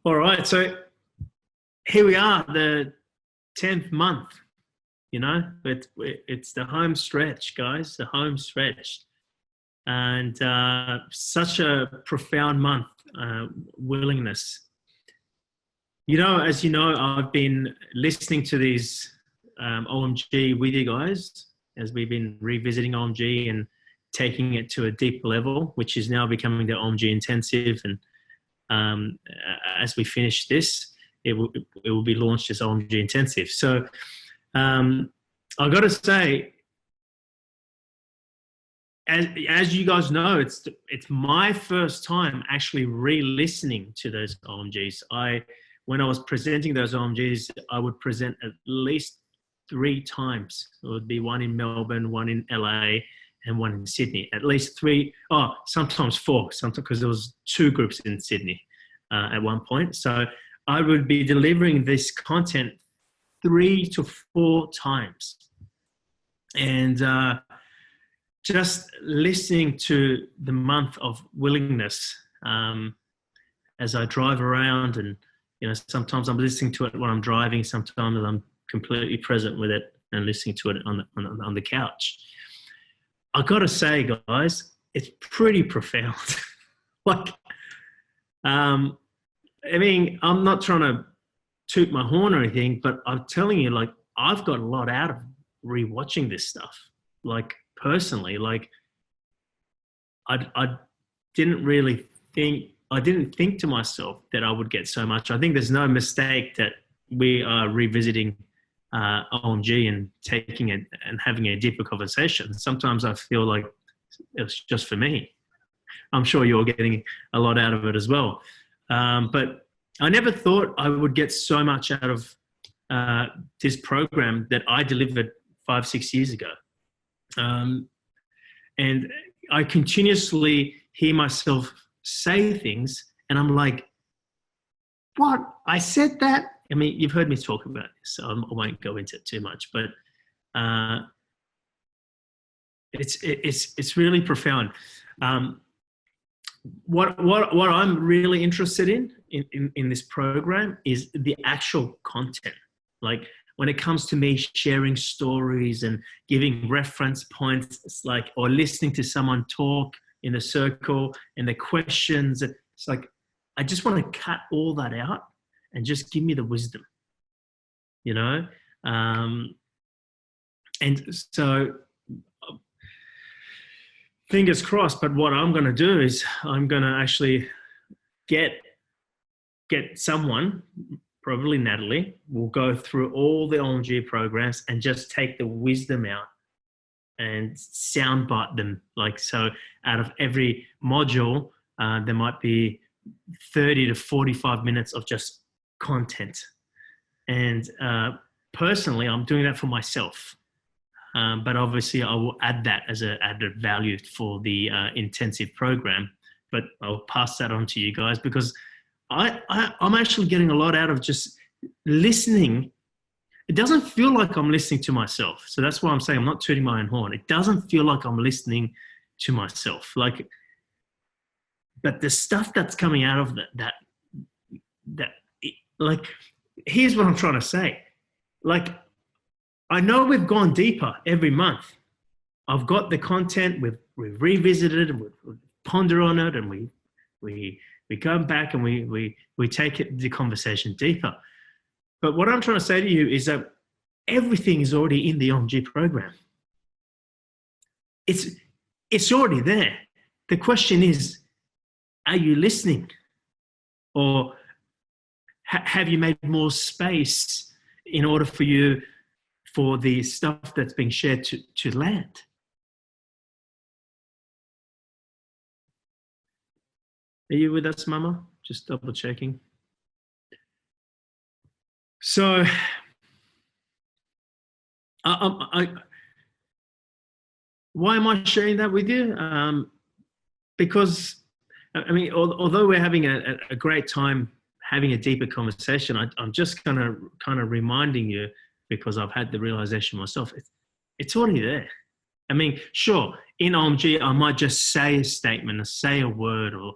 All right, so here we are, the 10th month. It's the home stretch, guys, the home stretch. And such a profound month, willingness. As you know, I've been listening to these OMG with you guys as we've been revisiting OMG and taking it to a deeper level, which is now becoming the OMG intensive. And as we finish this, it will be launched as OMG intensive. So I've got to say, as you guys know, it's my first time actually re-listening to those OMGs. When I was presenting those OMGs, I would present at least 3 times. It would be one in Melbourne, one in LA, and one in Sydney. At least 3, sometimes 4, because there was 2 groups in Sydney at one point. So I would be delivering this content 3 to 4 times. And just listening to the month of willingness as I drive around, and sometimes I'm listening to it when I'm driving, sometimes I'm completely present with it and listening to it on the couch. I gotta say, guys, it's pretty profound. I'm not trying to toot my horn or anything, but I'm telling you, I've got a lot out of rewatching this stuff. Personally, I didn't think to myself that I would get so much. I think there's no mistake that we are revisiting OMG and taking it and having a deeper conversation. Sometimes I feel like it's just for me. I'm sure you're getting a lot out of it as well. But I never thought I would get so much out of this program that I delivered 5-6 years ago. And I continuously hear myself say things and I'm like, what? I said that? I mean, you've heard me talk about this, so I won't go into it too much, but it's really profound. What I'm really interested in this program is the actual content. When it comes to me sharing stories and giving reference points, it's or listening to someone talk in the circle and the questions, it's I just want to cut all that out and just give me the wisdom, and so fingers crossed. But what I'm going to do is I'm going to actually get someone, probably Natalie, will go through all the OMG programs and just take the wisdom out and soundbite them. So out of every module, there might be 30 to 45 minutes of just content. And personally, I'm doing that for myself. But obviously I will add that as an added value for the intensive program. But I'll pass that on to you guys, because I'm actually getting a lot out of just listening. It doesn't feel like I'm listening to myself. So that's why I'm saying I'm not tooting my own horn. It doesn't feel like I'm listening to myself. But the stuff that's coming out of that, here's what I'm trying to say. I know we've gone deeper every month. I've got the content, we've revisited and we've pondered on it, and we go back and we take the conversation deeper. But what I'm trying to say to you is that everything is already in the OMG program. It's already there. The question is, are you listening? Or have you made more space in order for the stuff that's being shared to land? Are you with us, Mama? Just double checking. So, why am I sharing that with you? Because, although we're having a great time having a deeper conversation, I'm just kind of reminding you, because I've had the realization myself, it's already there. Sure, in OMG, I might just say a statement or say a word, or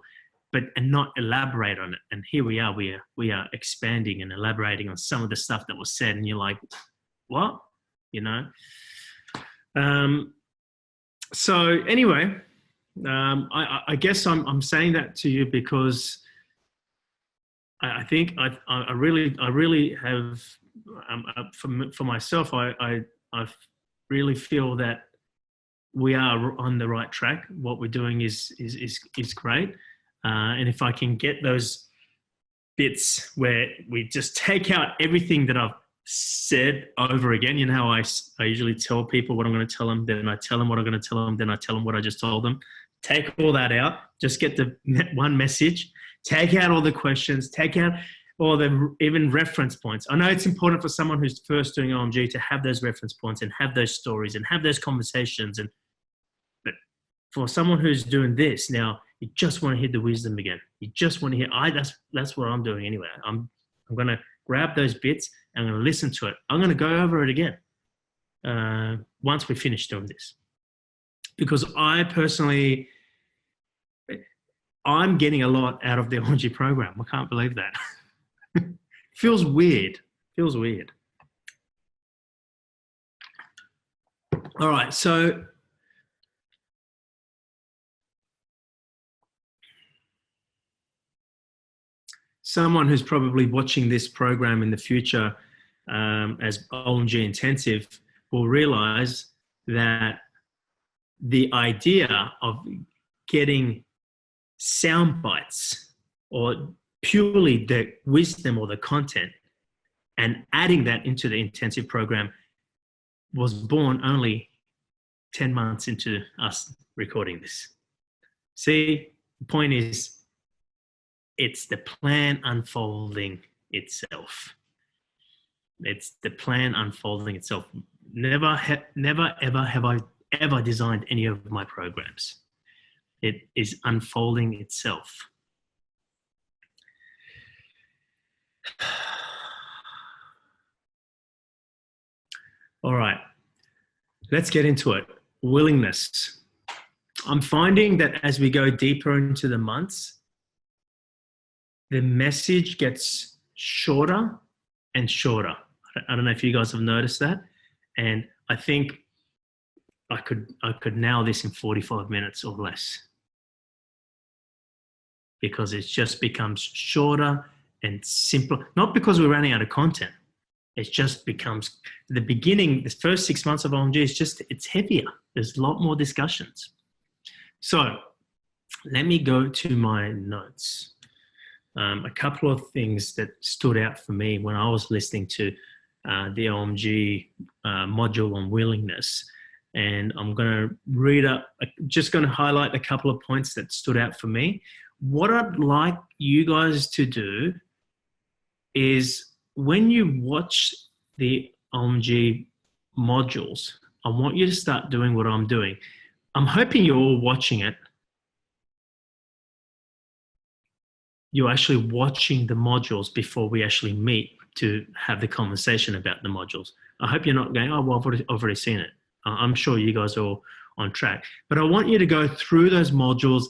and not elaborate on it. And here we are expanding and elaborating on some of the stuff that was said, and you're like, what? You know? So anyway, I guess I'm saying that to you because I think I really have, for myself, I really feel that we are on the right track. What we're doing is great. And if I can get those bits where we just take out everything that I've said over again, you know how I usually tell people what I'm going to tell them, then I tell them what I'm going to tell them, then I tell them what I just told them. Take all that out, just get the one message, take out all the questions, take out all the even reference points. I know it's important for someone who's first doing OMG to have those reference points and have those stories and have those conversations. But for someone who's doing this now, you just want to hear the wisdom again. You just want to hear, that's what I'm doing anyway. I'm going to grab those bits and I'm going to listen to it. I'm going to go over it again once we finish doing this. Because I personally, I'm getting a lot out of the OMG program. I can't believe that. Feels weird. Feels weird. All right, so someone who's probably watching this program in the future as OMG intensive will realize that the idea of getting sound bites or purely the wisdom or the content and adding that into the intensive program was born only 10 months into us recording this. See, the point is, it's the plan unfolding itself. It's the plan unfolding itself. Never ever have I ever designed any of my programs. It is unfolding itself. All right, let's get into it. Willingness. I'm finding that as we go deeper into the months, the message gets shorter and shorter. I don't know if you guys have noticed that. And I think I could nail this in 45 minutes or less, because it just becomes shorter and simpler. Not because we're running out of content. It just becomes the beginning. The first 6 months of OMG is it's heavier. There's a lot more discussions. So let me go to my notes. A couple of things that stood out for me when I was listening to the OMG module on willingness. And I'm going to read up, just going to highlight a couple of points that stood out for me. What I'd like you guys to do is when you watch the OMG modules, I want you to start doing what I'm doing. I'm hoping you're all watching it. You're actually watching the modules before we actually meet to have the conversation about the modules. I hope you're not going, oh, well, I've already seen it. I'm sure you guys are all on track. But I want you to go through those modules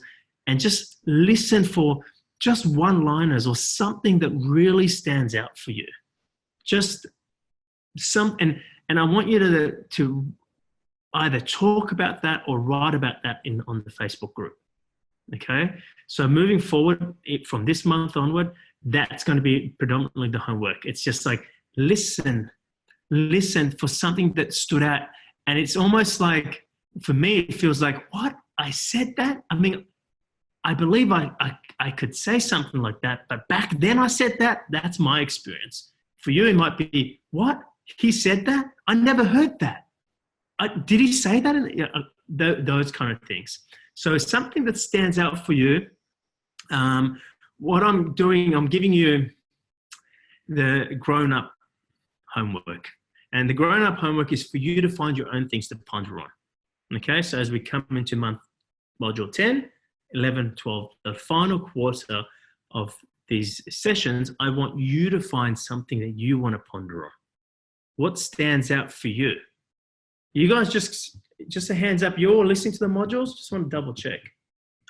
and just listen for just one-liners or something that really stands out for you. Just some, and I want you to either talk about that or write about that on the Facebook group. Okay, so moving forward from this month onward, that's going to be predominantly the homework. It's just like listen for something that stood out. And it's almost like, for me, it feels like, what? I said that? I mean, I believe I could say something like that, but back then I said that. That's my experience. For you, it might be, what? He said that? I never heard that. Did he say that? Those kind of things. So something that stands out for you, what I'm doing, I'm giving you the grown-up homework. And the grown-up homework is for you to find your own things to ponder on. Okay, so as we come into module 10, 11, 12, the final quarter of these sessions, I want you to find something that you want to ponder on. What stands out for you? You guys just a hands up, you're all listening to the modules? Just want to double check.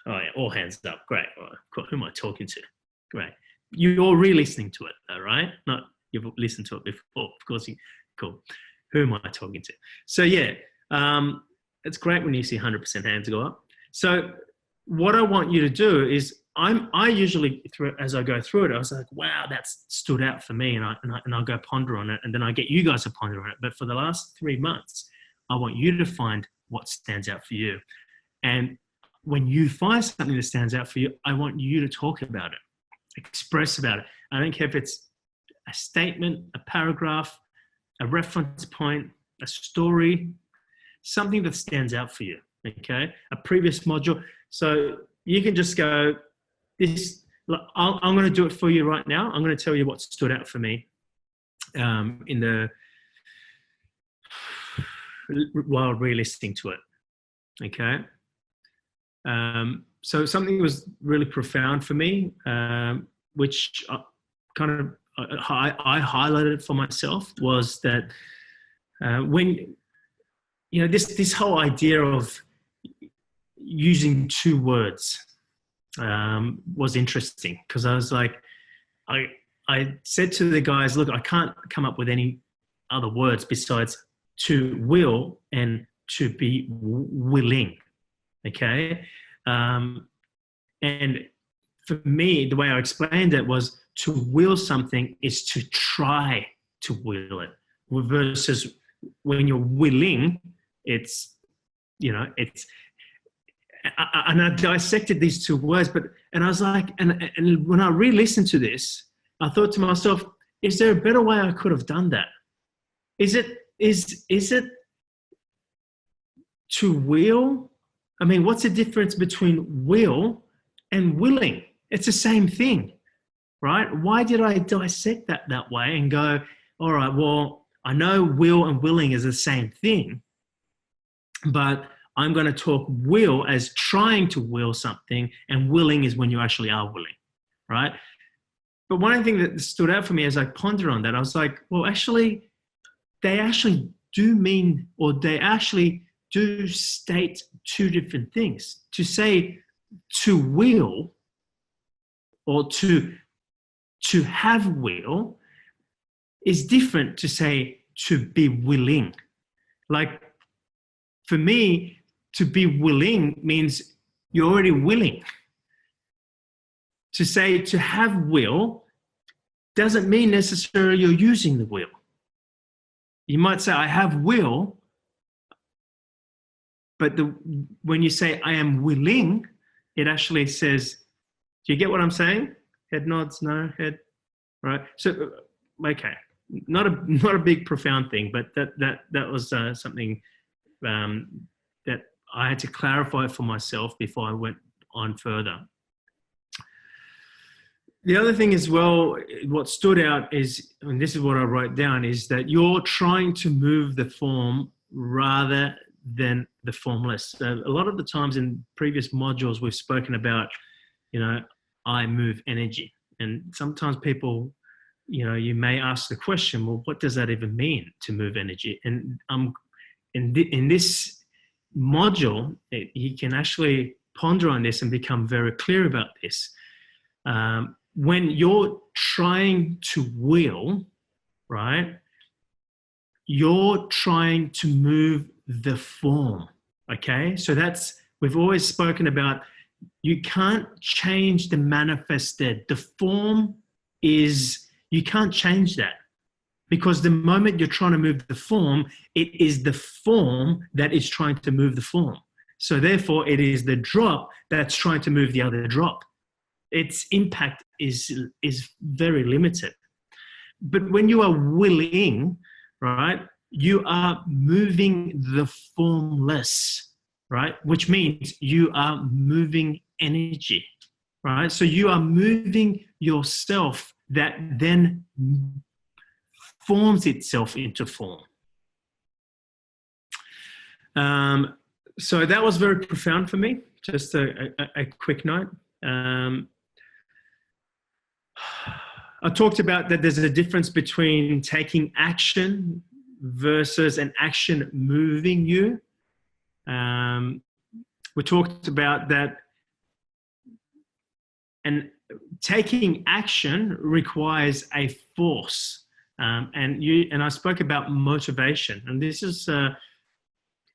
Oh, yeah, all hands up. Great. All right, cool. Who am I talking to? Great. You're re-listening to it, though, right? Not you've listened to it before. Of course, cool. Who am I talking to? So, yeah, it's great when you see 100% hands go up. So, what I want you to do is, I usually, as I go through it, I was like, wow, that's stood out for me, and I'll go ponder on it, and then I get you guys to ponder on it. But for the last 3 months, I want you to find what stands out for you. And when you find something that stands out for you, I want you to talk about it, express about it. I don't care if it's a statement, a paragraph, a reference point, a story, something that stands out for you, okay? A previous module. So you can just go, I'm going to do it for you right now. I'm going to tell you what stood out for me while re-listening to it, okay? So something was really profound for me, which I highlighted for myself, was that when, this whole idea of using 2 words was interesting, because I was like, I said to the guys, look, I can't come up with any other words besides to will and to be willing. Okay. And for me, the way I explained it was, to will something is to try to will it, versus when you're willing, it's, and I dissected these 2 words, and I was like, and when I re-listened to this, I thought to myself, is there a better way I could have done that? Is it to will? I mean, what's the difference between will and willing? It's the same thing, right? Why did I dissect that way and go, all right, well, I know will and willing is the same thing, but I'm going to talk will as trying to will something, and willing is when you actually are willing, right? But one thing that stood out for me as I pondered on that, I was like, well, actually, they actually do mean, or they actually do state 2 different things. To say to will, or to have will, is different to say to be willing. Like, for me, to be willing means you're already willing. To say to have will doesn't mean necessarily you're using the will. You might say, I have will, but when you say I am willing, it actually says, do you get what I'm saying? Head nods, no, head, right? So, okay, not a big profound thing, but that was something that I had to clarify for myself before I went on further. The other thing as well, what stood out is, and this is what I wrote down, is that you're trying to move the form rather than the formless. So a lot of the times in previous modules, we've spoken about, I move energy. And sometimes people, you may ask the question, well, what does that even mean, to move energy? And in this module, you can actually ponder on this and become very clear about this. When you're trying to will, right, you're trying to move the form, okay? So we've always spoken about, you can't change the manifested. The form is, you can't change that, because the moment you're trying to move the form, it is the form that is trying to move the form. So therefore, it is the drop that's trying to move the other drop. Its impact is very limited. But when you are willing, right, you are moving the formless, right, which means you are moving energy, right? So you are moving yourself that then forms itself into form. So that was very profound for me. Just a quick note. I talked about that there's a difference between taking action versus an action moving you. We talked about that and taking action requires a force. And I spoke about motivation, and this is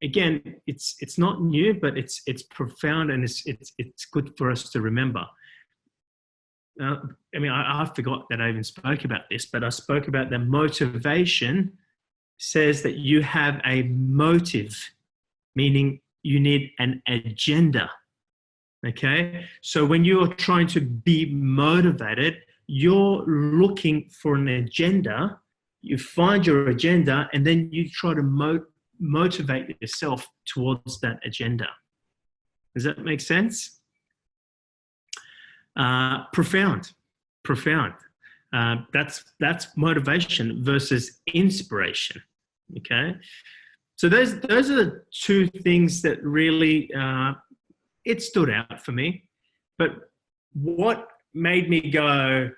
again, it's not new, but it's profound, and it's good for us to remember. I mean, I forgot that I even spoke about this, but I spoke about the motivation says that you have a motive, meaning you need an agenda. Okay, so when you're trying to be motivated, you're looking for an agenda. You find your agenda, and then you try to motivate yourself towards that agenda. Does that make sense? Profound. That's motivation versus inspiration. Okay, so those are the two things that really it stood out for me. But what made me go,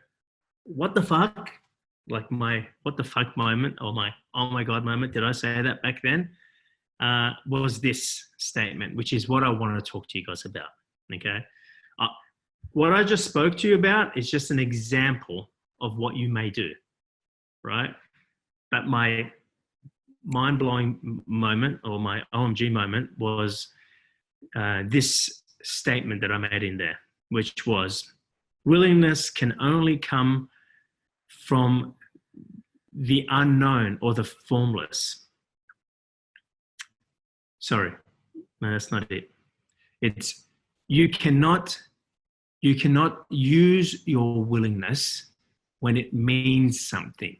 what the fuck? Like my what the fuck moment, or my oh my God moment, did I say that back then? Was this statement, which is what I want to talk to you guys about. Okay. What I just spoke to you about is just an example of what you may do, right? But my mind-blowing moment, or my OMG moment, was this statement that I made in there, which was, willingness can only come from the unknown or the formless. Sorry, no, that's not it. It's you cannot use your willingness when it means something.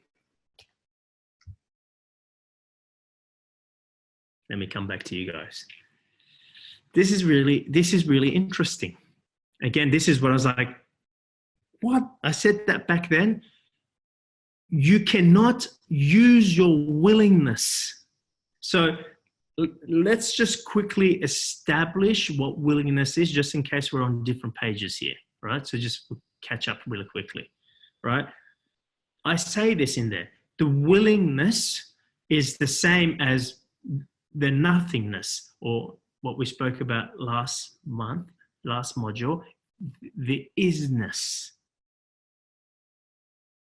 Let me come back to you guys. This is really interesting. Again, this is what I was like, what? I said that back then. You cannot use your willingness. So let's just quickly establish what willingness is, just in case we're on different pages here, right? So just catch up really quickly, right? I say this in there. The willingness is the same as the nothingness, or what we spoke about last module, the isness.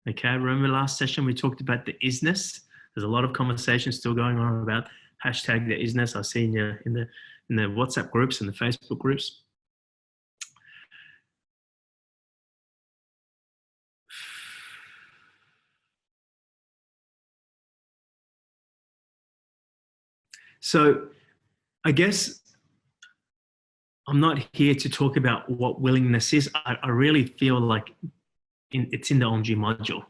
Okay, remember last session we talked about the isness? There's a lot of conversation still going on about hashtag the isness. I see in the WhatsApp groups and the Facebook groups. So I guess I'm not here to talk about what willingness is. I really feel like it's in the OMG module.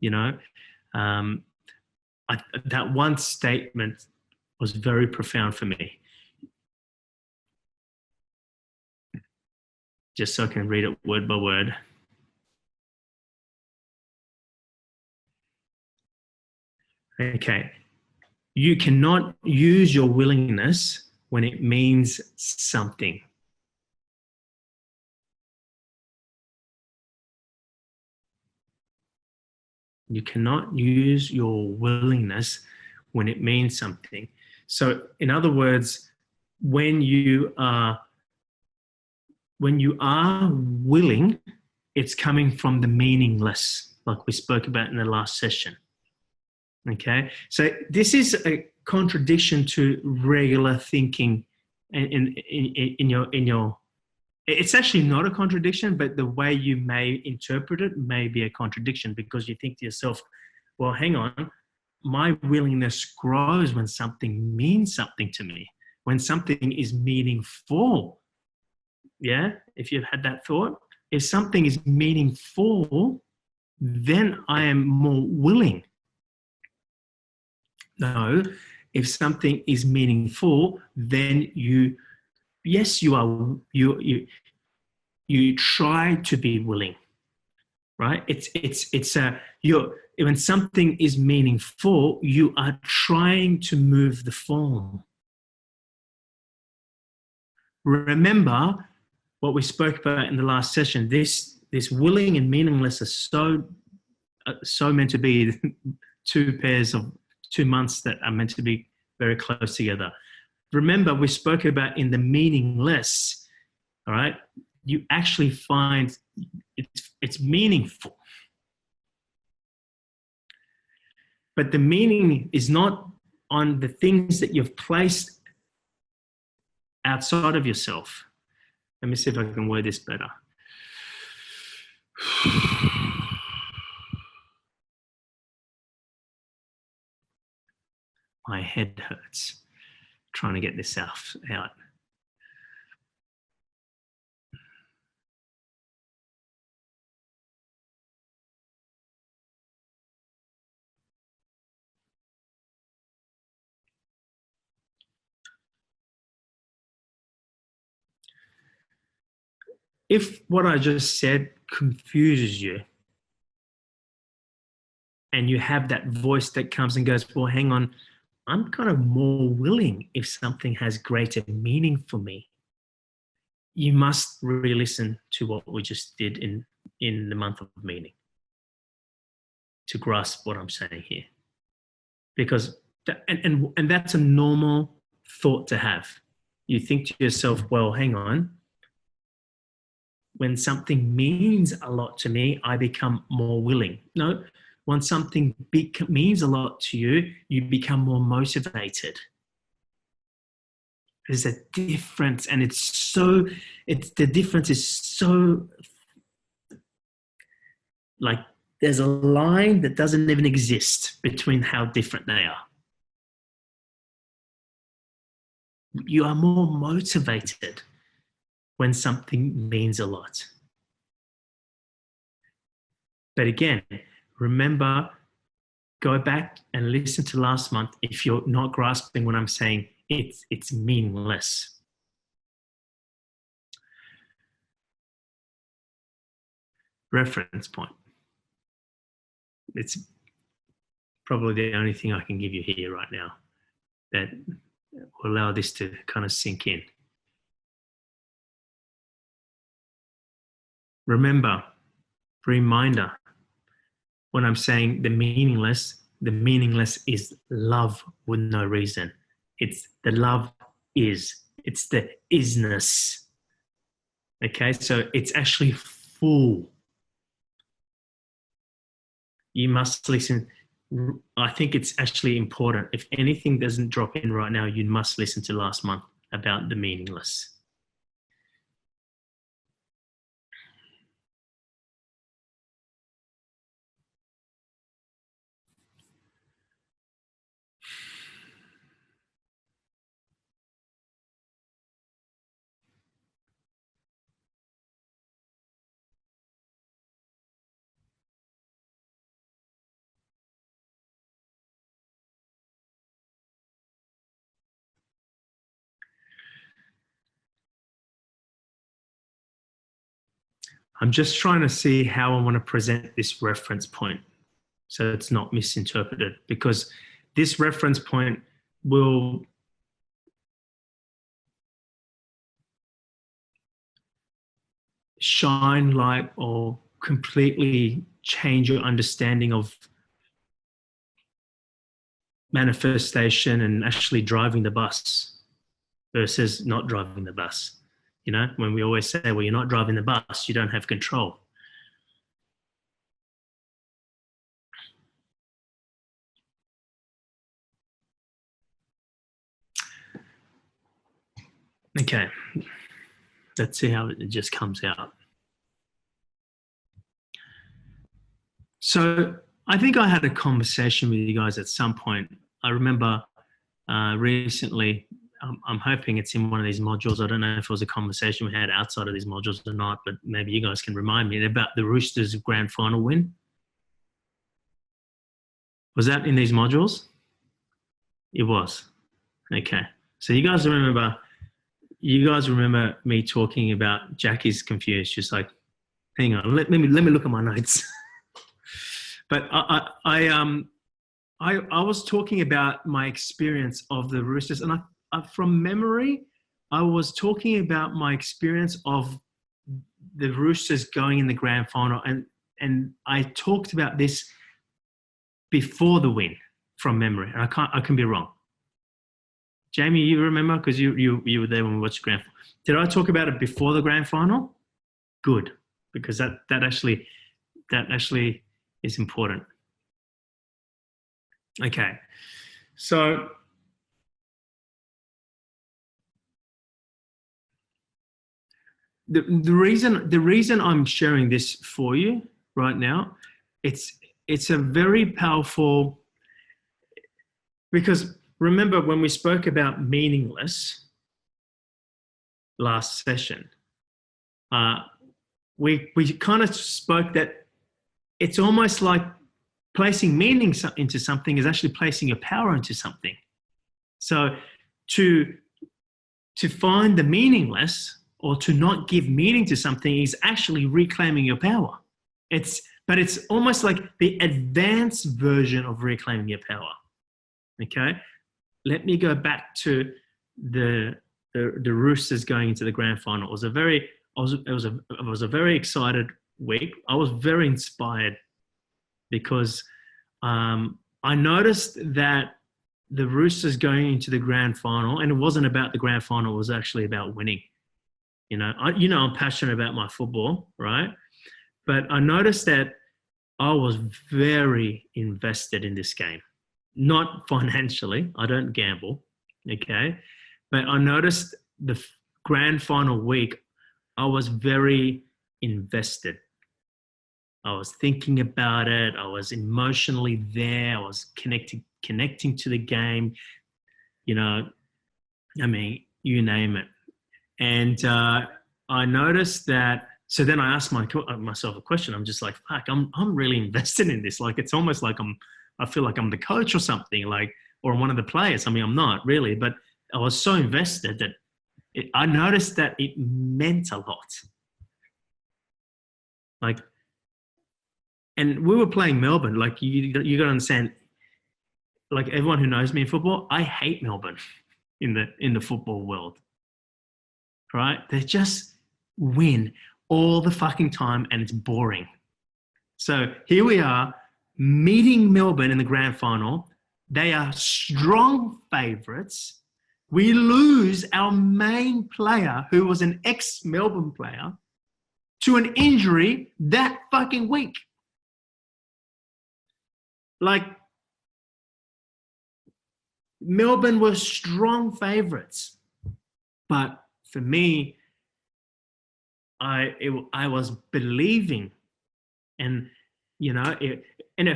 You know, that one statement was very profound for me. Just so I can read it word by word. Okay. You cannot use your willingness when it means something. You cannot use your willingness when it means something. So in other words, when you are willing, it's coming from the meaningless, like we spoke about in the last session. Okay, so this is a contradiction to regular thinking in your. It's actually not a contradiction, but the way you may interpret it may be a contradiction, because you think to yourself, well, hang on, my willingness grows when something means something to me, when something is meaningful. Yeah, if you've had that thought, if something is meaningful, then I am more willing. No, if something is meaningful, then you try to be willing, right? When something is meaningful, you are trying to move the form. Remember what we spoke about in the last session. This willing and meaningless are so meant to be two months that are meant to be very close together. Remember, we spoke about in the meaningless, all right? you actually find it's meaningful. But the meaning is not on the things that you've placed outside of yourself. Let me see if I can word this better. My head hurts trying to get this out. If what I just said confuses you, and you have that voice that comes and goes, well, hang on, I'm kind of more willing if something has greater meaning for me. You must re-listen to what we just did in the month of meaning to grasp what I'm saying here. Because, and that's a normal thought to have. You think to yourself, well, hang on, when something means a lot to me, I become more willing. No, when something big means a lot to you, you become more motivated. There's a difference, and the difference is so, like, there's a line that doesn't even exist between how different they are. You are more motivated when something means a lot. But again, remember, go back and listen to last month if you're not grasping what I'm saying. It's meaningless. Reference point. It's probably the only thing I can give you here right now that will allow this to kind of sink in. Remember, reminder, when I'm saying the meaningless is love with no reason. It's the love is. It's the isness. Okay, so it's actually full. You must listen. I think it's actually important. If anything doesn't drop in right now, you must listen to last month about the meaningless. I'm just trying to see how I want to present this reference point so it's not misinterpreted, because this reference point will shine light or completely change your understanding of manifestation and actually driving the bus versus not driving the bus. You know, when we always say, well, you're not driving the bus, you don't have control. Okay, let's see how it just comes out. So I think I had a conversation with you guys at some point. I remember recently, I'm hoping it's in one of these modules. I don't know if it was a conversation we had outside of these modules or not, but maybe you guys can remind me about the Roosters grand final win. Was that in these modules? It was. Okay. So you guys remember me talking about Jackie's confused. She's like, hang on, let me look at my notes. But I was talking about my experience of the Roosters, and from memory, I was talking about my experience of the Roosters going in the grand final, and I talked about this before the win from memory, and I can be wrong. Jamie, you remember, because you were there when we watched the grand final. Did I talk about it before the grand final? good, because that actually is important. Okay, so the reason I'm sharing this for you right now, it's a very powerful, because remember when we spoke about meaningless last session, we kind of spoke that it's almost like placing meaning into something is actually placing your power into something. So to find the meaningless, or to not give meaning to something, is actually reclaiming your power. But it's almost like the advanced version of reclaiming your power. Okay, let me go back to the Roosters going into the grand final. It was a very excited week. I was very inspired because I noticed that the Roosters going into the grand final, and it wasn't about the grand final, it was actually about winning. I'm passionate about my football, right? But I noticed that I was very invested in this game. Not financially, I don't gamble, okay? But I noticed the grand final week, I was very invested. I was thinking about it. I was emotionally there. I was connecting to the game. I mean, you name it. And I noticed that. So then I asked myself a question. I'm just like, fuck, I'm really invested in this. Like, it's almost like I feel like I'm the coach or something, like, or one of the players. I mean, I'm not really, but I was so invested that I noticed that it meant a lot. Like, and we were playing Melbourne. Like, you got to understand, like, everyone who knows me in football, I hate Melbourne in the football world, right? They just win all the fucking time, and it's boring. So here we are meeting Melbourne in the grand final. They are strong favourites. We lose our main player, who was an ex-Melbourne player, to an injury that fucking week. Like, Melbourne were strong favourites. But for me, I was believing, and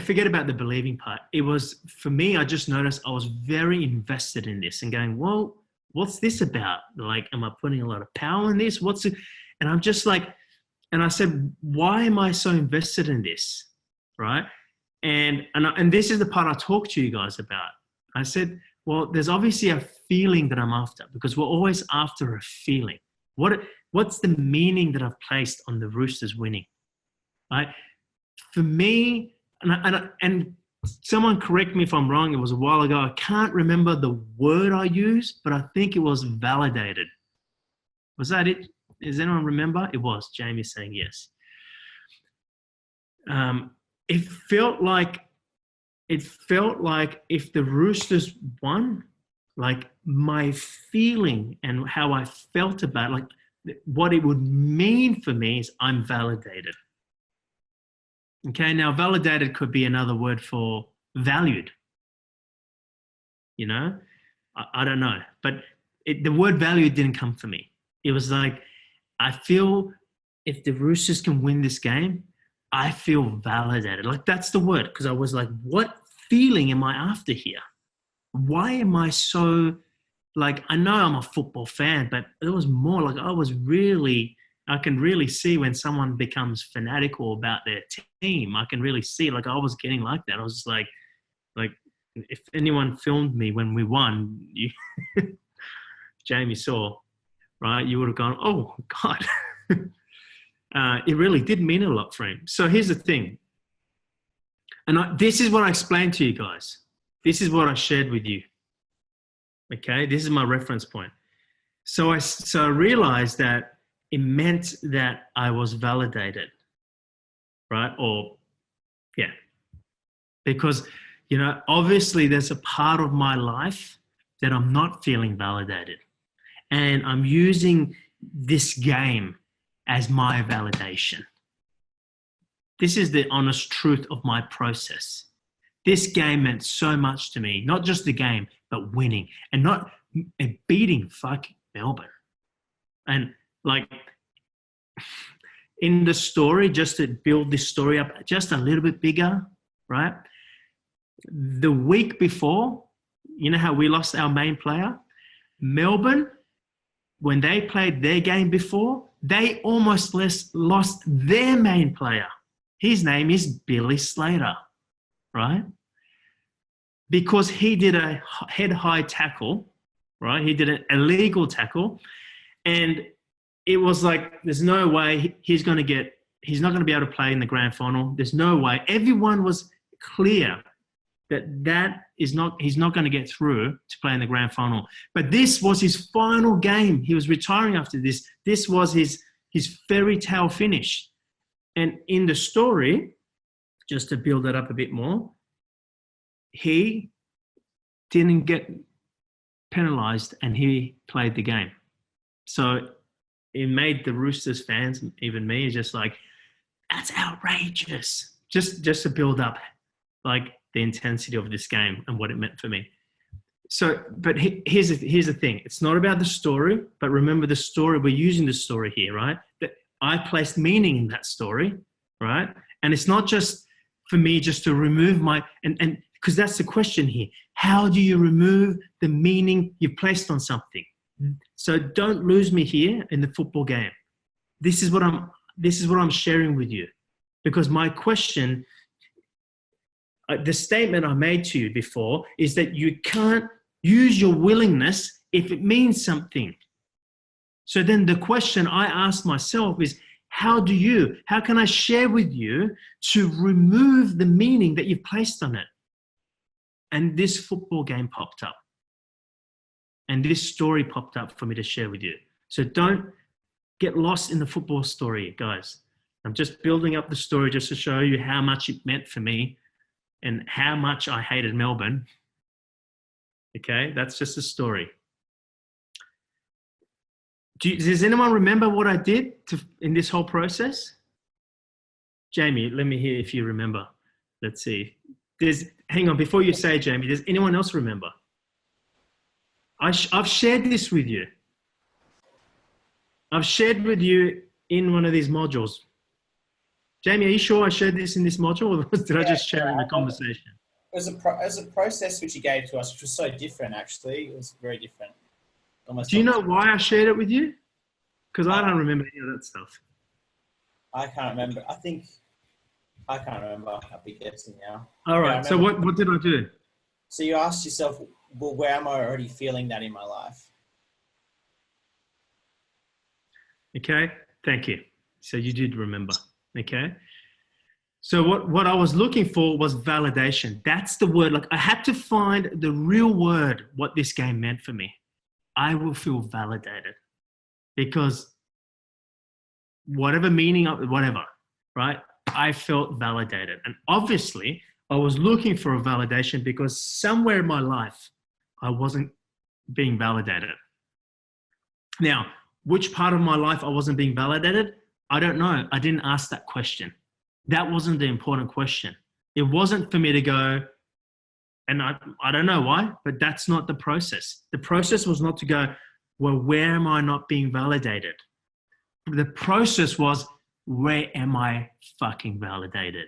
forget about the believing part. It was, for me, I just noticed I was very invested in this and going, well, what's this about? Like, am I putting a lot of power in this? What's it? And I'm just like, and I said, why am I so invested in this? Right? And this is the part I talked to you guys about. I said, well, there's obviously a feeling that I'm after, because we're always after a feeling. What's the meaning that I've placed on the Roosters winning? Right? For me, and someone correct me if I'm wrong, it was a while ago. I can't remember the word I used, but I think it was validated. Was that it? Does anyone remember? It was. Jamie's saying yes. It felt like if the Roosters won, like, my feeling and how I felt about it, like, what it would mean for me is I'm validated. Okay, now validated could be another word for valued. I don't know, but the word valued didn't come for me. It was like, I feel if the Roosters can win this game, I feel validated. Like, that's the word, because I was like, what feeling am I after here? Why am I so, like, I know I'm a football fan, but it was more like I can really see when someone becomes fanatical about their team. I can really see, like, I was getting like that. I was just like if anyone filmed me when we won, Jamie saw, right? You would have gone, oh God. It really did mean a lot for him. So here's the thing. And this is what I explained to you guys. This is what I shared with you. Okay, this is my reference point. So I realized that it meant that I was validated, right? Or, yeah. Because, obviously there's a part of my life that I'm not feeling validated. And I'm using this game as my validation. This is the honest truth of my process. This game meant so much to me, not just the game, but winning and beating fucking Melbourne. And like in the story, just to build this story up just a little bit bigger, right? The week before, you know how we lost our main player? Melbourne, when they played their game before, they almost lost their main player. His name is Billy Slater, right? Because he did a head-high tackle, right? He did an illegal tackle, and it was like, there's no way he's not going to be able to play in the grand final. There's no way. Everyone was clear that he's not going to get through to play in the grand final. But this was his final game. He was retiring after this. This was his fairy tale finish. And in the story, just to build it up a bit more, he didn't get penalized and he played the game. So it made the Roosters fans, even me, just like, that's outrageous. Just to build up like the intensity of this game and what it meant for me. So, but here's the thing. It's not about the story, but remember the story. We're using the story here, right? That I placed meaning in that story, right? And it's not just for me just to remove and because that's the question here. How do you remove the meaning you've placed on something? So don't lose me here in the football game. This is what I'm sharing with you, because my question, the statement I made to you before is that you can't use your willingness if it means something. So then the question I ask myself is, how can I share with you to remove the meaning that you've placed on it? And this football game popped up. And this story popped up for me to share with you. So don't get lost in the football story, guys. I'm just building up the story just to show you how much it meant for me and how much I hated Melbourne. Okay, that's just a story. Does anyone remember what I did in this whole process? Jamie, let me hear if you remember. Let's see. Hang on, before you say, Jamie, does anyone else remember? I've shared this with you. I've shared with you in one of these modules. Jamie, are you sure I shared this in this module, or did I just share it in the conversation? It was a process which you gave to us, which was so different, actually. It was very different. Do you know why I shared it with you? Because I don't remember any of that stuff. I can't remember. I can't remember. I'll be guessing now. All right. So what did I do? So you asked yourself, well, where am I already feeling that in my life? Okay. Thank you. So you did remember. Okay. So what I was looking for was validation. That's the word. Like I had to find the real word, what this game meant for me. I will feel validated because whatever meaning of whatever, right? I felt validated. And obviously I was looking for a validation because somewhere in my life, I wasn't being validated. Now, which part of my life I wasn't being validated? I don't know. I didn't ask that question. That wasn't the important question. It wasn't for me to go, and I don't know why, but that's not the process. The process was not to go, well, where am I not being validated? The process was, where am I fucking validated?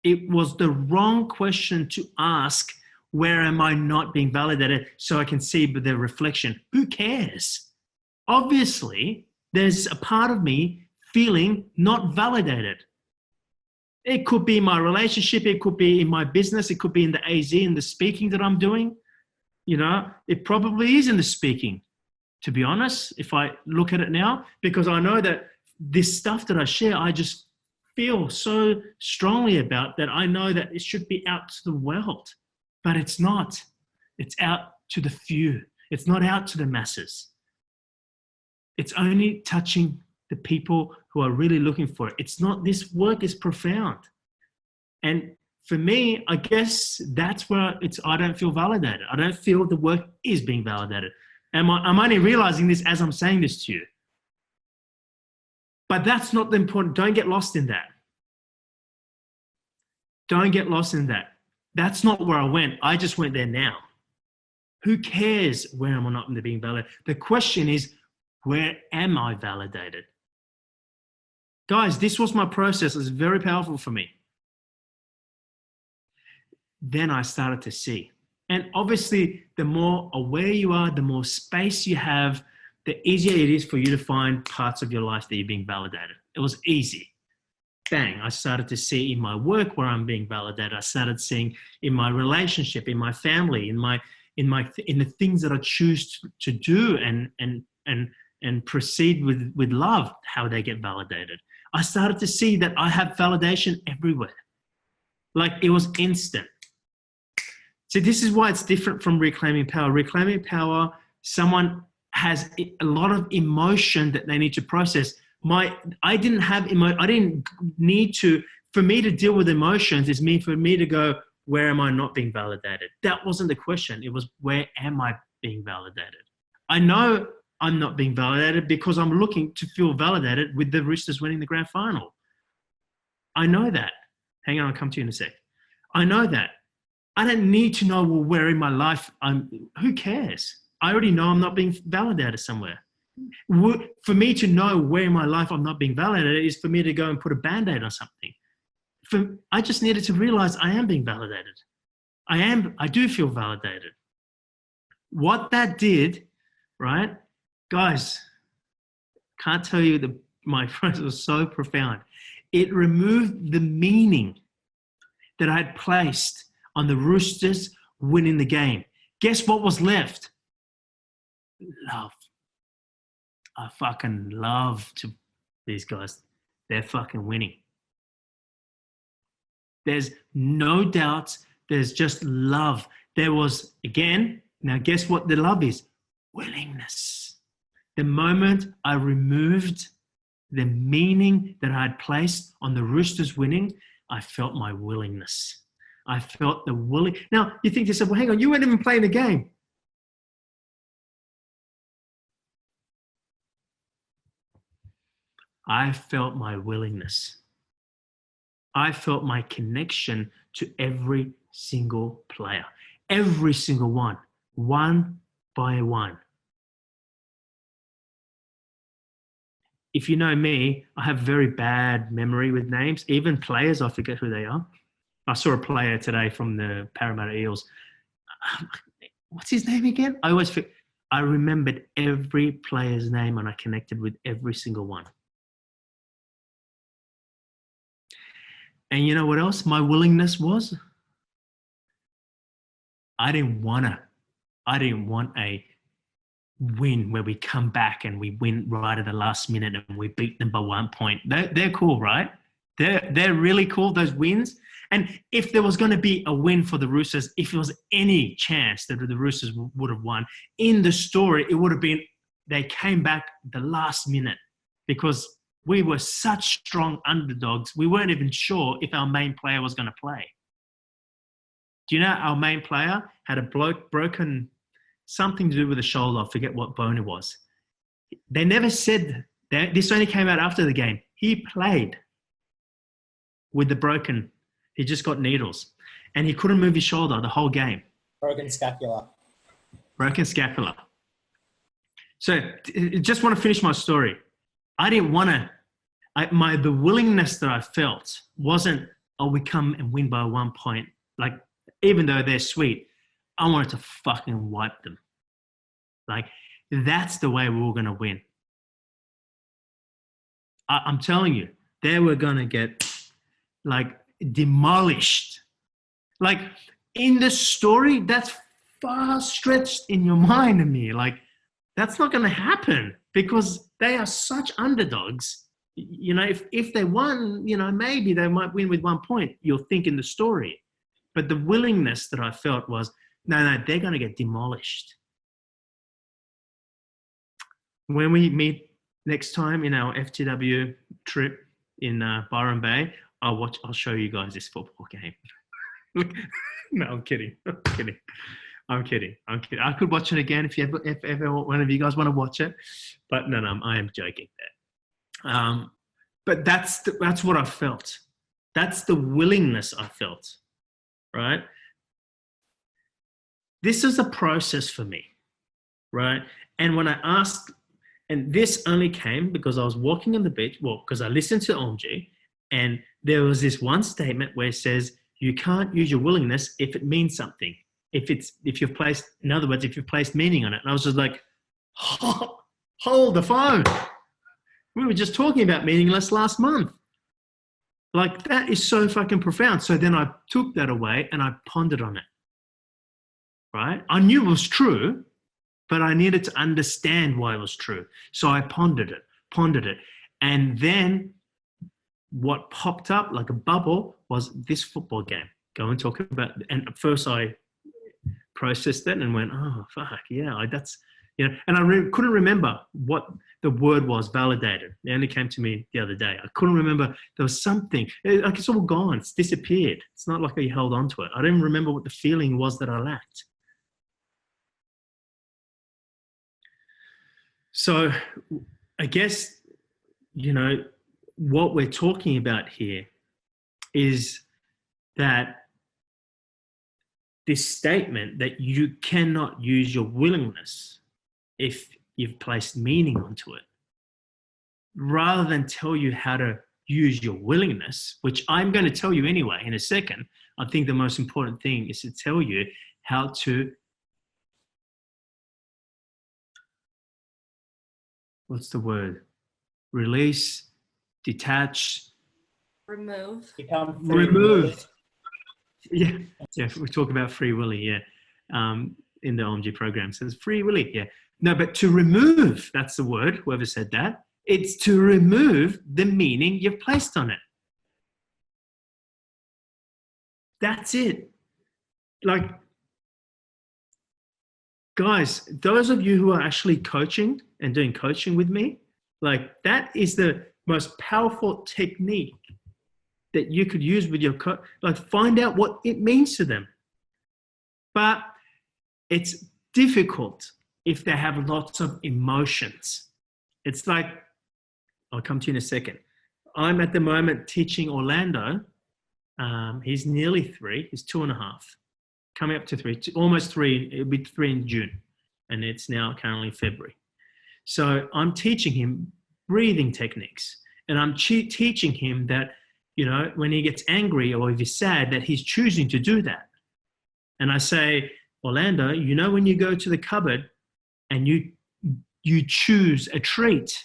It was the wrong question to ask, where am I not being validated, so I can see the reflection. Who cares? Obviously, there's a part of me feeling not validated. It could be my relationship, it could be in my business, it could be in the AZ, in the speaking that I'm doing. You know, it probably is in the speaking, to be honest, if I look at it now, because I know that this stuff that I share, I just feel so strongly about that. I know that it should be out to the world, but it's not. It's out to the few. It's not out to the masses. It's only touching the people who are really looking for it. It's not, this work is profound. And for me, I guess that's where I don't feel validated. I don't feel the work is being validated. I'm only realizing this as I'm saying this to you. But that's not the important. Don't get lost in that. Don't get lost in that. That's not where I went. I just went there now. Who cares where am I not being validated? The question is, where am I validated? Guys, this was my process. It was very powerful for me. Then I started to see. And obviously, the more aware you are, the more space you have, the easier it is for you to find parts of your life that you're being validated. It was easy. Bang, I started to see in my work where I'm being validated. I started seeing in my relationship, in my family, in the things that I choose to do and proceed with love, how they get validated. I started to see that I have validation everywhere. Like it was instant. So this is why it's different from reclaiming power. Reclaiming power, someone has a lot of emotion that they need to process. I didn't need to, for me to deal with emotions is for me to go, where am I not being validated? That wasn't the question. It was, where am I being validated? I know I'm not being validated because I'm looking to feel validated with the Roosters winning the grand final. I know that. Hang on, I'll come to you in a sec. I know that. I don't need to know, well, where in my life who cares? I already know I'm not being validated somewhere. For me to know where in my life I'm not being validated is for me to go and put a Band-Aid on something. I just needed to realize I am being validated. I do feel validated. What that did, right? Guys, can't tell you my process was so profound. It removed the meaning that I had placed on the Roosters winning the game. Guess what was left? Love. I fucking love these guys. They're fucking winning. There's no doubts. There's just love. There was, again, now guess what the love is? Willingness. The moment I removed the meaning that I had placed on the Roosters winning, I felt my willingness. I felt the willing. Now, you think to yourself, well, hang on, you weren't even playing the game. I felt my willingness. I felt my connection to every single player. Every single one by one. If you know me, I have very bad memory with names. Even players, I forget who they are. I saw a player today from the Parramatta Eels. What's his name again? I remembered every player's name and I connected with every single one. And you know what else my willingness was? I didn't want a win where we come back and we win right at the last minute and we beat them by 1 point. They're cool, right? They're really cool, those wins. And if there was going to be a win for the Roosters, if there was any chance that the Roosters would have won, in the story, it would have been they came back the last minute because we were such strong underdogs. We weren't even sure if our main player was going to play. Do you know our main player had a broken something to do with the shoulder? I forget what bone it was. They never said that. This only came out after the game. He played with the broken. He just got needles. And he couldn't move his shoulder the whole game. Broken scapula. Broken scapula. So just want to finish my story. I didn't want to, the willingness that I felt wasn't, oh, we come and win by 1 point. Like, even though they're sweet, I wanted to fucking wipe them. Like, that's the way we were going to win. I'm telling you, they were going to get, like, demolished. Like, in the story, that's far stretched in your mind, Amir. Like, that's not going to happen because they are such underdogs. You know, if they won, you know, maybe they might win with 1 point. You'll think in the story. But the willingness that I felt was, no, they're going to get demolished. When we meet next time in our FTW trip in Byron Bay, I'll show you guys this football game. No, I'm kidding. I'm kidding. I could watch it again if ever one of you guys want to watch it. But no, I am joking there. But that's what I felt. That's the willingness I felt, right? This is a process for me, right? And when I asked, and this only came because I was walking on the beach, well, because I listened to OMG, and there was this one statement where it says, you can't use your willingness if it means something. If you've placed, in other words, if you've placed meaning on it. And I was just like, hold the phone. We were just talking about meaningless last month. Like, that is so fucking profound. So then I took that away and I pondered on it, right? I knew it was true, but I needed to understand why it was true. So I pondered it. And then what popped up like a bubble was this football game. Go and talk about, and at first I processed it and went, oh, fuck, yeah, that's, you know, and I couldn't remember what the word was, validated. It only came to me the other day. I couldn't remember. There was something, like it's all gone. It's disappeared. It's not like I held on to it. I don't even remember what the feeling was that I lacked. So I guess, you know, what we're talking about here is that this statement that you cannot use your willingness if you've placed meaning onto it, rather than tell you how to use your willingness, which I'm going to tell you anyway in a second. I think the most important thing is to tell you how to, what's the word? Release, detach, remove. Remove. Yeah, we talk about free willy, yeah. In the OMG program, it says free willy, yeah. No, but to remove, that's the word, whoever said that. It's to remove the meaning you've placed on it. That's it. Like, guys, those of you who are actually coaching and doing coaching with me, like, that is the most powerful technique that you could use with your coach. Like, find out what it means to them. But it's difficult if they have lots of emotions. It's like, I'll come to you in a second. I'm at the moment teaching Orlando. He's nearly 3. He's 2.5. Coming up to 3, almost 3. It'll be 3 in June. And it's now currently February. So I'm teaching him breathing techniques. And I'm teaching him that, you know, when he gets angry or if he's sad, that he's choosing to do that. And I say, Orlando, you know, when you go to the cupboard and you choose a treat.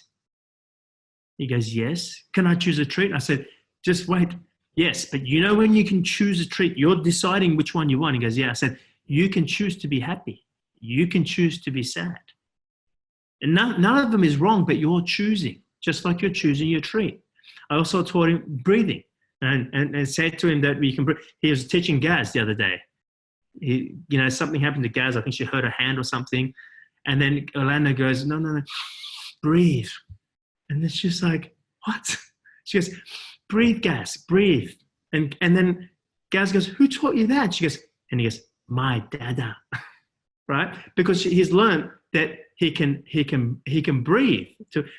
He goes, yes. Can I choose a treat? I said, just wait. Yes, but you know when you can choose a treat, you're deciding which one you want. He goes, yeah. I said, you can choose to be happy. You can choose to be sad. And none of them is wrong, but you're choosing, just like you're choosing your treat. I also taught him breathing and said to him that we can breathe. He was teaching Gaz the other day. Something happened to Gaz. I think she hurt her hand or something. And then Orlando goes, no, breathe. And then she's like, what? She goes, breathe, Gaz, breathe. And then Gaz goes, who taught you that? She goes, and he goes, my dada, right? Because he's learned that he can breathe.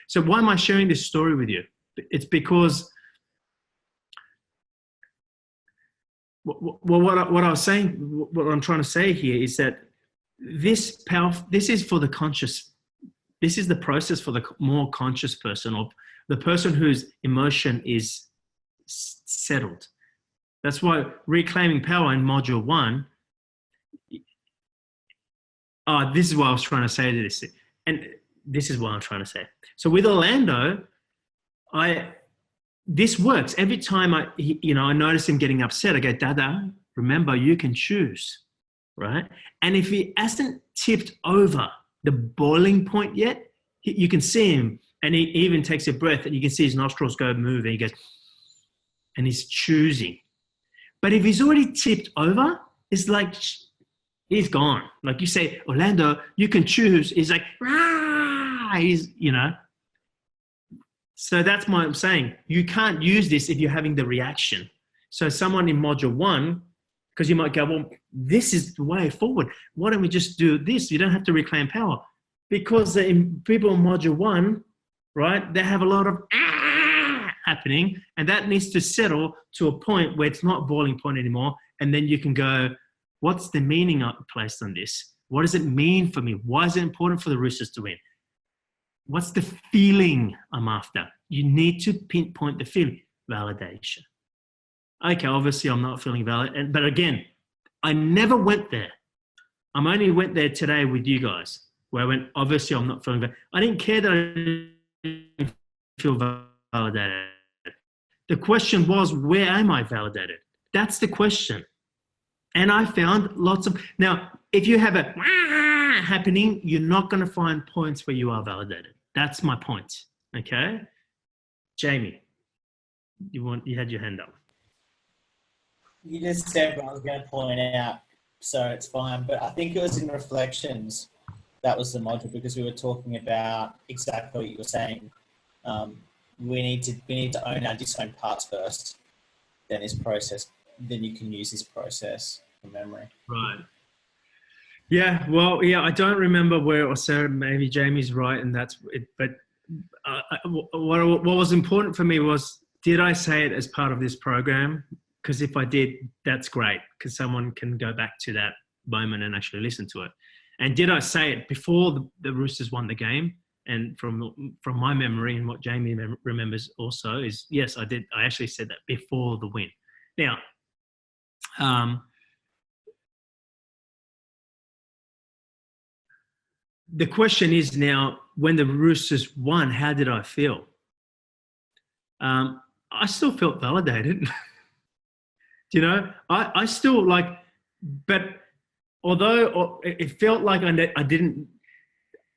So why am I sharing this story with you? It's because what I was saying, what I'm trying to say here is that this is for the conscious. This is the process for the more conscious person, or the person whose emotion is settled. That's why reclaiming power in module 1. This is what I was trying to say to this, and this is what I'm trying to say. So with Orlando, this works every time I notice him getting upset. I go, Dada, remember you can choose, right? And if he hasn't tipped over the boiling point yet, you can see him, and he even takes a breath, and you can see his nostrils go move, and he goes, and he's choosing. But if he's already tipped over, it's like he's gone. Like you say, Orlando, you can choose. He's like, rah! He's, So that's why I'm saying you can't use this if you're having the reaction. So someone in module 1, because you might go, well, this is the way forward. Why don't we just do this? You don't have to reclaim power. Because people in module 1, right, they have a lot of happening, and that needs to settle to a point where it's not boiling point anymore. And then you can go, what's the meaning I placed on this? What does it mean for me? Why is it important for the Roosters to win? What's the feeling I'm after? You need to pinpoint the feeling. Validation. Okay, obviously I'm not feeling valid. But again, I never went there. I only went there today with you guys, where I went, obviously I'm not feeling valid. I didn't care that I didn't feel validated. The question was, where am I validated? That's the question. And I found lots of, now, if you have a happening, you're not going to find points where you are validated. That's my point. Okay? Jamie, you had your hand up. You just said what I was going to point out, so it's fine. But I think it was in reflections. That was the module, because we were talking about exactly what you were saying. We need to own our disowned parts first. Then this process. Then you can use this process from memory. Right. Yeah. Well, yeah. I don't remember where it was said. Maybe Jamie's right, and that's it. But what was important for me was, did I say it as part of this program? Because if I did, that's great, because someone can go back to that moment and actually listen to it. And did I say it before the Roosters won the game? And from my memory, and what Jamie remembers also, is yes, I did. I actually said that before the win. Now, the question is now, when the Roosters won, how did I feel? I still felt validated. You know, I still like, but although it felt like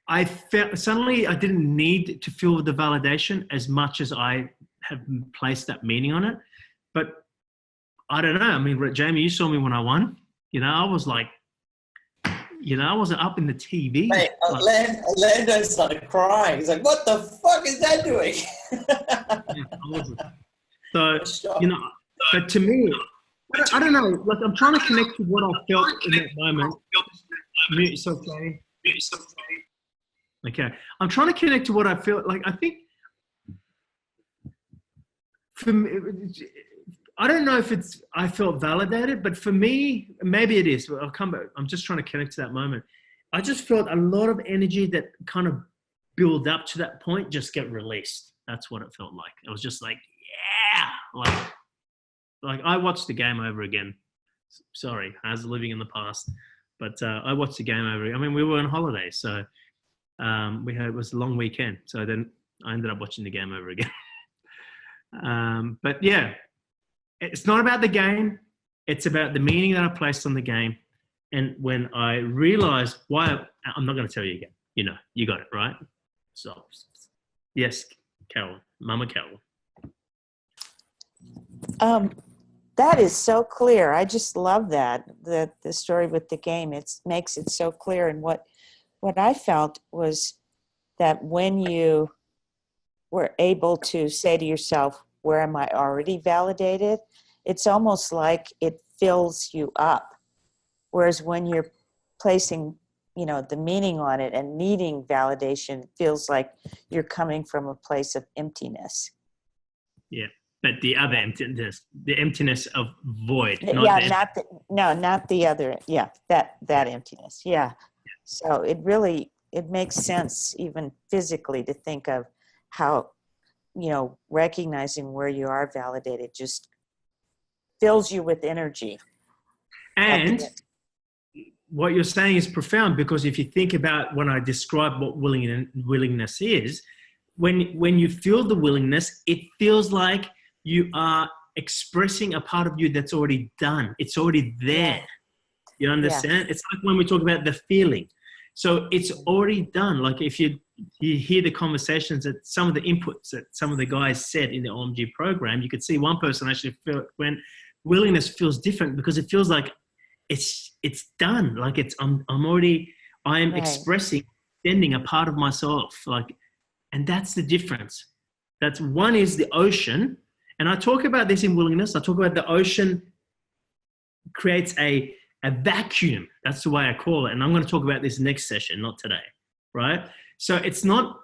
I felt suddenly I didn't need to feel the validation as much as I have placed that meaning on it. But I don't know. I mean, Jamie, you saw me when I won. You know, I was like, you know, I wasn't up in the TV. Mate, Orlando started crying. He's like, what the fuck is that doing? Yeah, I wasn't. So, you know, but to me, I don't know. Like, I'm trying to connect to what I felt in that moment. Mute yourself, Jamie. Okay. I'm trying to connect to what I felt. Like, I think for me, I don't know if I felt validated, but for me, maybe it is. I'll come back. I'm just trying to connect to that moment. I just felt a lot of energy that kind of build up to that point just get released. That's what it felt like. It was just like, yeah, like I watched the game over again. Sorry, I was living in the past, but I watched the game over. I mean, we were on holiday, so it was a long weekend. So then I ended up watching the game over again. But yeah, it's not about the game. It's about the meaning that I placed on the game. And when I realized why, I'm not going to tell you again. You know, you got it, right? So, yes, Carol, Mama Carol. That is so clear. I just love that, the story with the game. It makes it so clear. And what I felt was that when you were able to say to yourself, where am I already validated? It's almost like it fills you up. Whereas when you're placing, you know, the meaning on it and needing validation, feels like you're coming from a place of emptiness. Yeah. But the other emptiness, the emptiness of void. Not the other. Yeah, that emptiness. Yeah. So it makes sense even physically to think of how, you know, recognizing where you are validated just fills you with energy. And what you're saying is profound, because if you think about when I describe what willingness is, when you feel the willingness, it feels like you are expressing a part of you that's already done. It's already there. Yeah. You understand? Yeah. It's like when we talk about the feeling. So it's already done. Like if you hear the conversations, that some of the inputs that some of the guys said in the OMG program, you could see one person actually felt when willingness feels different, because it feels like it's done. Like I'm right. Expressing, extending a part of myself. Like, and that's the difference. That's one is the ocean. And I talk about this in willingness. I talk about the ocean creates a vacuum. That's the way I call it. And I'm going to talk about this next session, not today, right? So it's not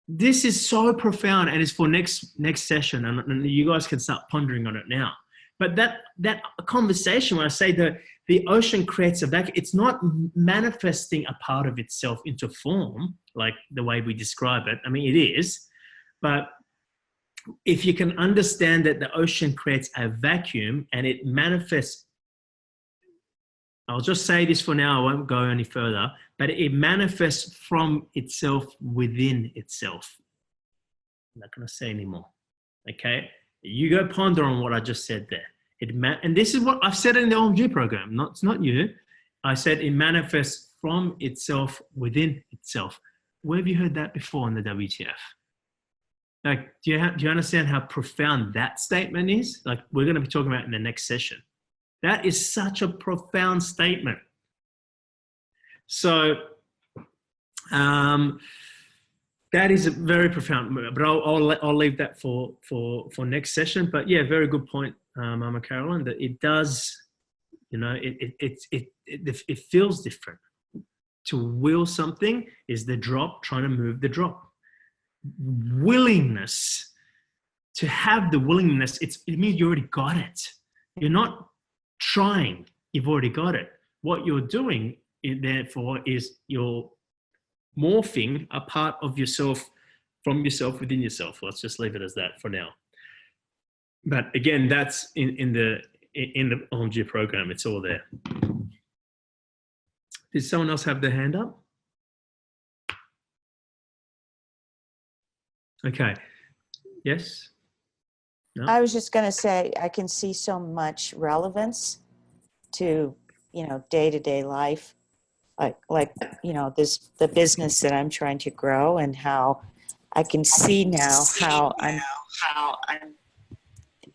This is so profound, and it's for next session, and you guys can start pondering on it now. But that conversation, when I say the ocean creates a vacuum, it's not manifesting a part of itself into form like the way we describe it. I mean, it is, but if you can understand that the ocean creates a vacuum and it manifests, I'll just say this for now, I won't go any further, but it manifests from itself within itself. I'm not going to say anymore. Okay? You go ponder on what I just said there. And this is what I've said in the OMG program. It's not you. I said it manifests from itself within itself. Where have you heard that before in the WTF? Like, do you understand how profound that statement is? Like, we're going to be talking about in the next session. That is such a profound statement. So that is very profound, but I'll leave that for next session. But yeah, very good point, Mama Caroline. That it does, it feels different. To will something is the drop trying to move the drop. Willingness, to have the willingness, it means you already got it. You're not trying, you've already got it. What you're doing, therefore, is you're morphing a part of yourself from yourself within yourself. Let's just leave it as that for now. But again, that's in the OMG program. It's all there. Did someone else have their hand up? Okay. Yes? No? I was just going to say, I can see so much relevance to, day-to-day life. Like the business that I'm trying to grow, and how I can see now how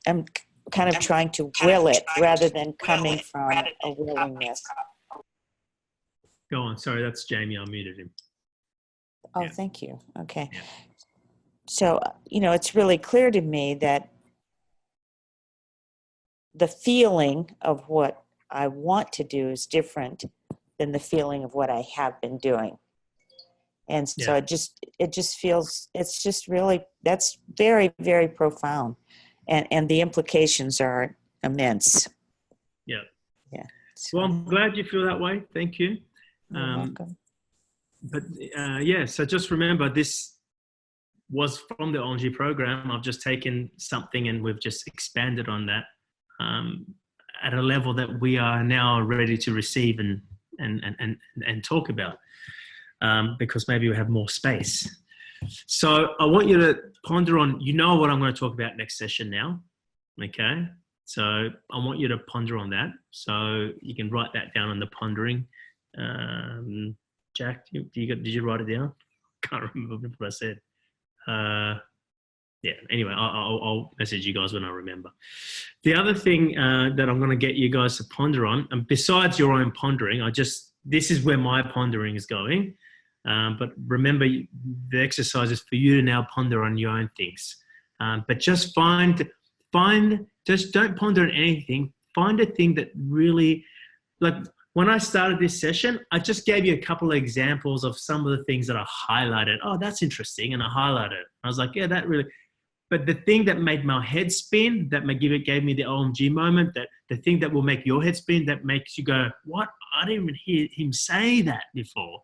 I'm kind of trying to will it rather than coming from a willingness. Go on. Sorry, that's Jamie. I muted him. Oh, Yeah. Thank you. Okay. Yeah. So, it's really clear to me that the feeling of what I want to do is different than the feeling of what I have been doing. And so it just feels, it's just really, that's very, very profound. And the implications are immense. Yeah. Yeah. So, Well, I'm glad you feel that way. Thank you. you're welcome. But so just remember, this was from the OMG program. I've just taken something and we've just expanded on that at a level that we are now ready to receive and talk about, because maybe we have more space. So I want you to ponder on, what I'm going to talk about next session now. Okay. So I want you to ponder on that. So you can write that down on the pondering. Jack, did you write it down? Can't remember what I said. Anyway, I'll message you guys when I remember. The other thing that I'm going to get you guys to ponder on, and besides your own pondering, this is where my pondering is going. But remember, the exercise is for you to now ponder on your own things. But just just don't ponder on anything. Find a thing that really, like when I started this session, I just gave you a couple of examples of some of the things that I highlighted. Oh, that's interesting. And I highlighted it. I was like, yeah, that really, but the thing that made my head spin, that gave me the OMG moment, that the thing that will make your head spin, that makes you go, what? I didn't even hear him say that before.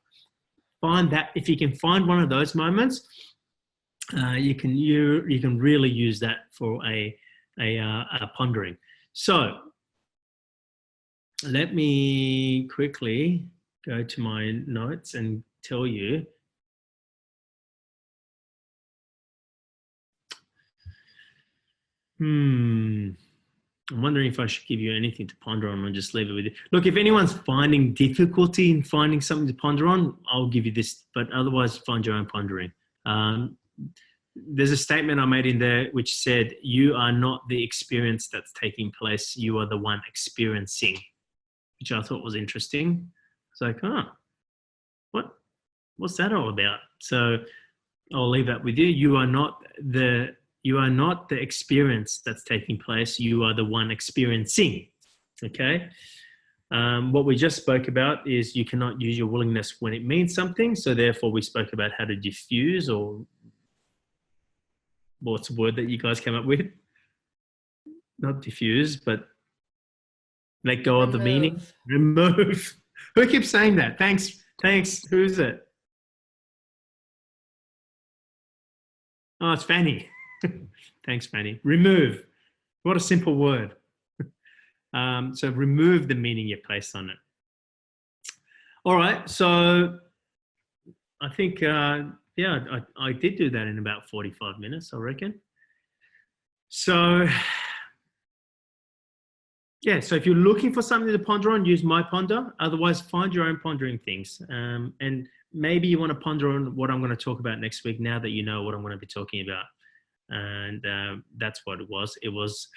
Find that. If you can find one of those moments, you can really use that for a pondering. So let me quickly go to my notes and tell you. I'm wondering if I should give you anything to ponder on or just leave it with you. Look, if anyone's finding difficulty in finding something to ponder on, I'll give you this, but otherwise find your own pondering. There's a statement I made in there which said, you are not the experience that's taking place, you are the one experiencing, which I thought was interesting. It's like, what's that all about? So I'll leave that with you. You are not the experience that's taking place. You are the one experiencing. Okay. What we just spoke about is you cannot use your willingness when it means something. So therefore we spoke about how to diffuse or what's the word that you guys came up with? Not diffuse, but let go of the meaning. Remove. Who keeps saying that? Thanks. Who's it? Oh, it's Fanny. Thanks, Fanny. Remove. What a simple word. So remove the meaning you placed on it. All right. So I think, I did do that in about 45 minutes, I reckon. So, yeah, so if you're looking for something to ponder on, use my ponder. Otherwise, find your own pondering things. And maybe you want to ponder on what I'm going to talk about next week now that you know what I'm going to be talking about. And that's what it was. It was,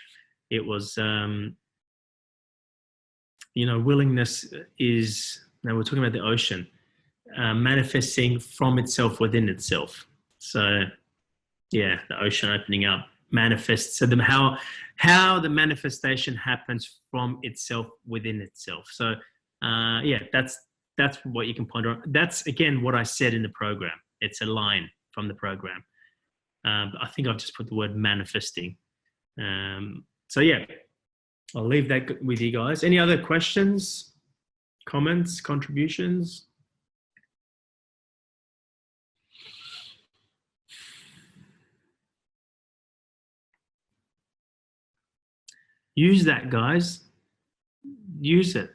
willingness is, now we're talking about the ocean, manifesting from itself within itself. So, yeah, the ocean opening up manifests. So how the manifestation happens from itself within itself. So, that's what you can ponder on. That's, again, what I said in the program. It's a line from the program. But I think I've just put the word manifesting. So, yeah, I'll leave that with you guys. Any other questions, comments, contributions? Use that, guys. Use it.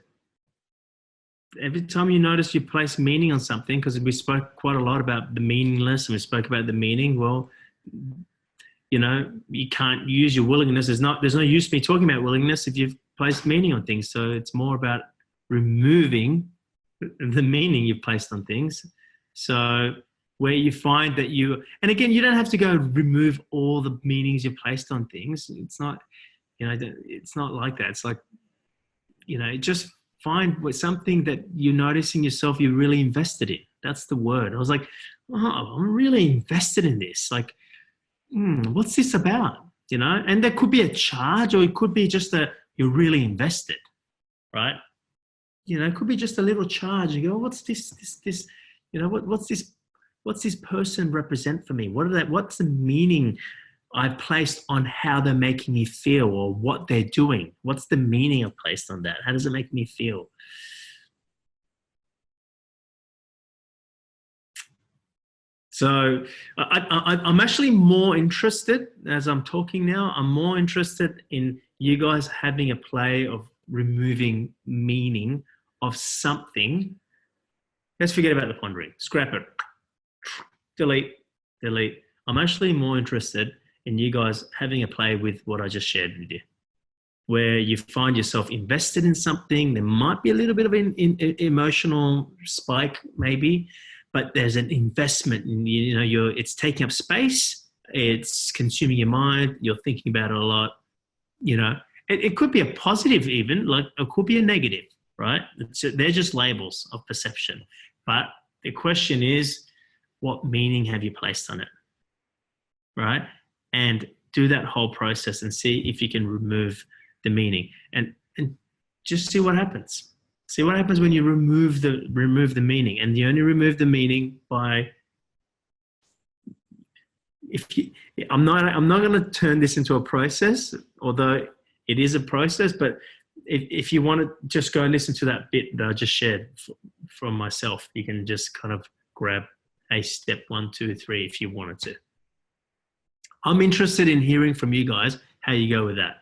Every time you notice you place meaning on something, because we spoke quite a lot about the meaningless and we spoke about the meaning, well, you can't use your willingness. There's no use me talking about willingness if you've placed meaning on things. So it's more about removing the meaning you've placed on things. So where you find that and again, you don't have to go remove all the meanings you placed on things. It's not, it's not like that. It's like, just find something that you're noticing yourself you're really invested in. That's the word. I was like, oh, I'm really invested in this. Like, what's this about? And there could be a charge, or it could be just you're really invested, right? It could be just a little charge. You go, what's this, what's this person represent for me? What's the meaning I've placed on how they're making me feel or what they're doing? What's the meaning I've placed on that? How does it make me feel? So I'm actually more interested, as I'm talking now, I'm more interested in you guys having a play of removing meaning of something. Let's forget about the pondering. Scrap it. Delete. I'm actually more interested in you guys having a play with what I just shared with you, where you find yourself invested in something. There might be a little bit of an emotional spike maybe, but there's an investment in, it's taking up space. It's consuming your mind. You're thinking about it a lot. It could be a positive even, like it could be a negative, right? They're just labels of perception. But the question is, what meaning have you placed on it, right? And do that whole process and see if you can remove the meaning and just see what happens. See what happens when you remove the meaning. And you only remove the meaning by, I'm not going to turn this into a process, although it is a process, but if you want to just go and listen to that bit that I just shared from myself, you can just kind of grab a step 1, 2, 3 if you wanted to. I'm interested in hearing from you guys how you go with that.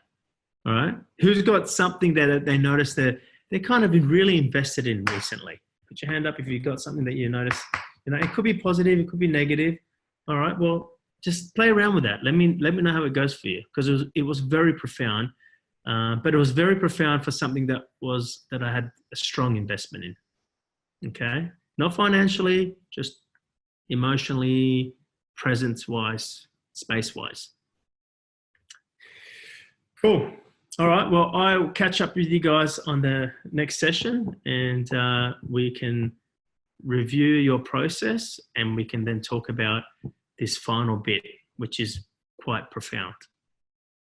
All right. Who's got something that they notice they're kind of really invested in recently? Put your hand up if you've got something that you notice. It could be positive, it could be negative. All right. Well, just play around with that. Let me know how it goes for you, because it was very profound. But it was very profound for something that I had a strong investment in. Okay. Not financially, just emotionally, presence-wise, space-wise. Cool. All right. Well, I'll catch up with you guys on the next session, and we can review your process, and we can then talk about this final bit, which is quite profound.